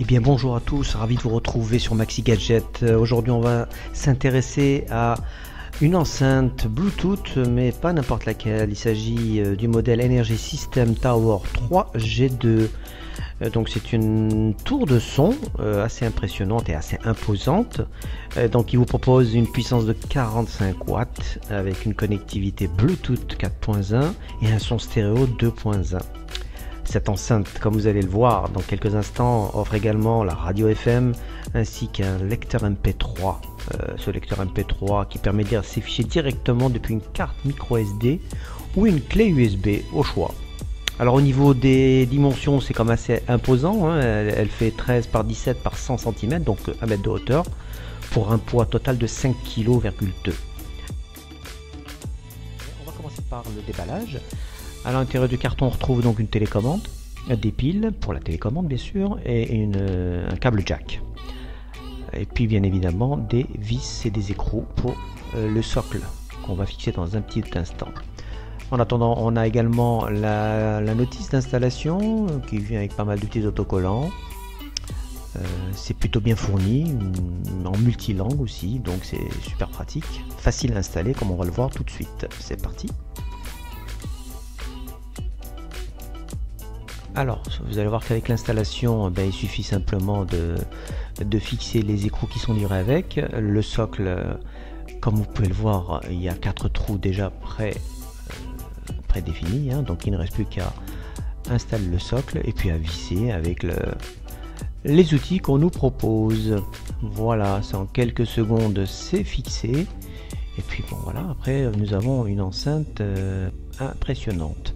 Eh bien bonjour à tous, ravi de vous retrouver sur Maxi Gadget. Aujourd'hui on va s'intéresser à une enceinte Bluetooth, mais pas n'importe laquelle. Il s'agit du modèle Energy System Tower 3G2. Donc c'est une tour de son assez impressionnante et assez imposante. Donc il vous propose une puissance de 45 watts avec une connectivité Bluetooth 4.1 et un son stéréo 2.1. Cette enceinte, comme vous allez le voir dans quelques instants, offre également la radio FM ainsi qu'un lecteur MP3. Ce lecteur MP3 qui permet de lire ses fichiers directement depuis une carte micro SD ou une clé USB au choix. Alors au niveau des dimensions, c'est quand même assez imposant, hein. Elle fait 13 par 17 par 100 cm, donc 1 mètre de hauteur, pour un poids total de 5,2 kg. On va commencer par le déballage. À l'intérieur du carton, on retrouve donc une télécommande, des piles pour la télécommande bien sûr, et un câble jack. Et puis bien évidemment des vis et des écrous pour le socle qu'on va fixer dans un petit instant. En attendant, on a également la notice d'installation qui vient avec pas mal de petits autocollants. C'est plutôt bien fourni, en multilangue aussi, donc c'est super pratique, facile à installer comme on va le voir tout de suite. C'est parti. Alors, vous allez voir qu'avec l'installation, il suffit simplement de fixer les écrous qui sont livrés avec. Le socle, comme vous pouvez le voir, il y a 4 trous déjà prédéfinis, hein, donc il ne reste plus qu'à installer le socle et puis à visser avec les outils qu'on nous propose. Voilà, c'est en quelques secondes, c'est fixé. Et puis bon voilà, après nous avons une enceinte impressionnante.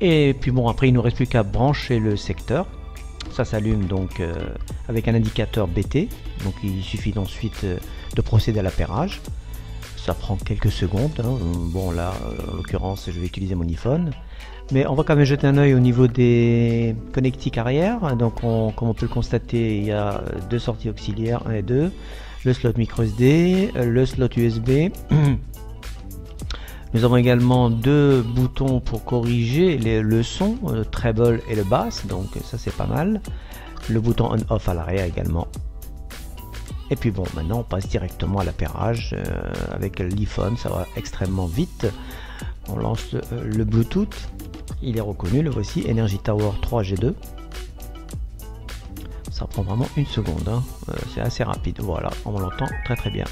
Et puis bon, après il ne nous reste plus qu'à brancher le secteur. Ça s'allume donc avec un indicateur BT. Donc il suffit ensuite de procéder à l'appairage. Ça prend quelques secondes, hein. Bon là en l'occurrence je vais utiliser mon iPhone. Mais on va quand même jeter un œil au niveau des connectiques arrière. Donc comme on peut le constater, il y a 2 sorties auxiliaires, 1 et 2. Le slot micro SD, le slot USB. Nous avons également 2 boutons pour corriger le son, le treble et le bass, donc ça c'est pas mal. Le bouton on-off à l'arrière également. Et puis bon, maintenant on passe directement à l'appairage avec l'iPhone, ça va extrêmement vite. On lance le Bluetooth, il est reconnu, le voici, Energy Tower 3G2. Ça prend vraiment une seconde, hein. C'est assez rapide, voilà, on l'entend très très bien.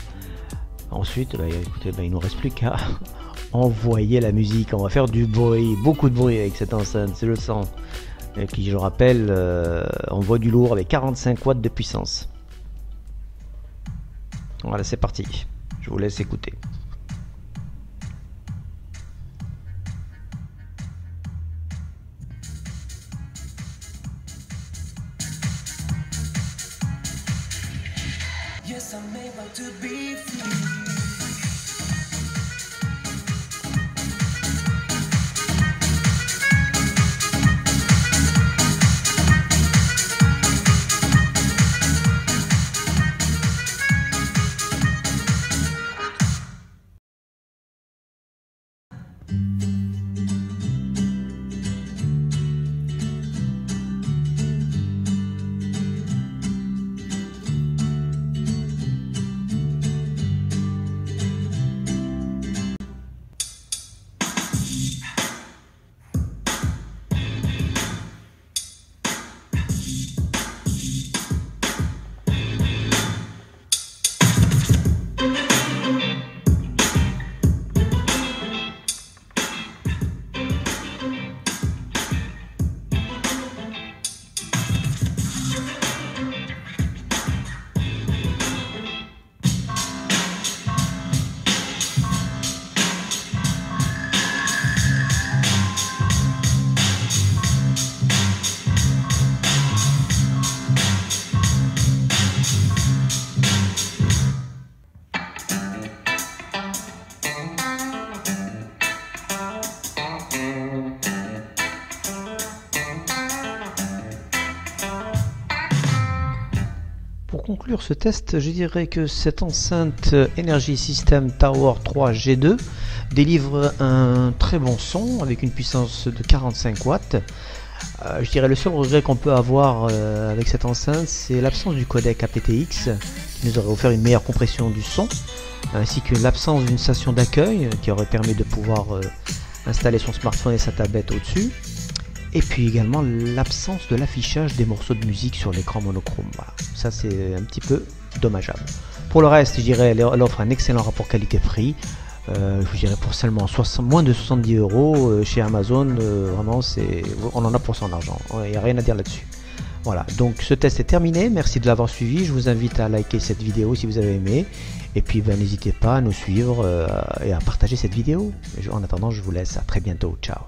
Ensuite, écoutez, il ne nous reste plus qu'à envoyer la musique. On va faire du bruit, beaucoup de bruit avec cette enceinte, c'est le son qui, je rappelle, envoie du lourd avec 45 watts de puissance. Voilà, c'est parti, je vous laisse écouter. Yes, I'm able to be free. Pour conclure ce test, je dirais que cette enceinte Energy System Tower 3G2 délivre un très bon son avec une puissance de 45 watts Je dirais le seul regret qu'on peut avoir avec cette enceinte, c'est l'absence du codec aptX qui nous aurait offert une meilleure compression du son, ainsi que l'absence d'une station d'accueil qui aurait permis de pouvoir installer son smartphone et sa tablette au-dessus, et puis également l'absence de l'affichage des morceaux de musique sur l'écran monochrome. Voilà, ça c'est un petit peu dommageable. Pour le reste, je dirais elle offre un excellent rapport qualité-prix. Je dirais pour seulement moins de 70 € chez Amazon, vraiment on en a pour son argent, il n'y a rien à dire là-dessus. Voilà, donc ce test est terminé, merci de l'avoir suivi, je vous invite à liker cette vidéo si vous avez aimé, et puis n'hésitez pas à nous suivre et à partager cette vidéo. En attendant, je vous laisse, à très bientôt, ciao.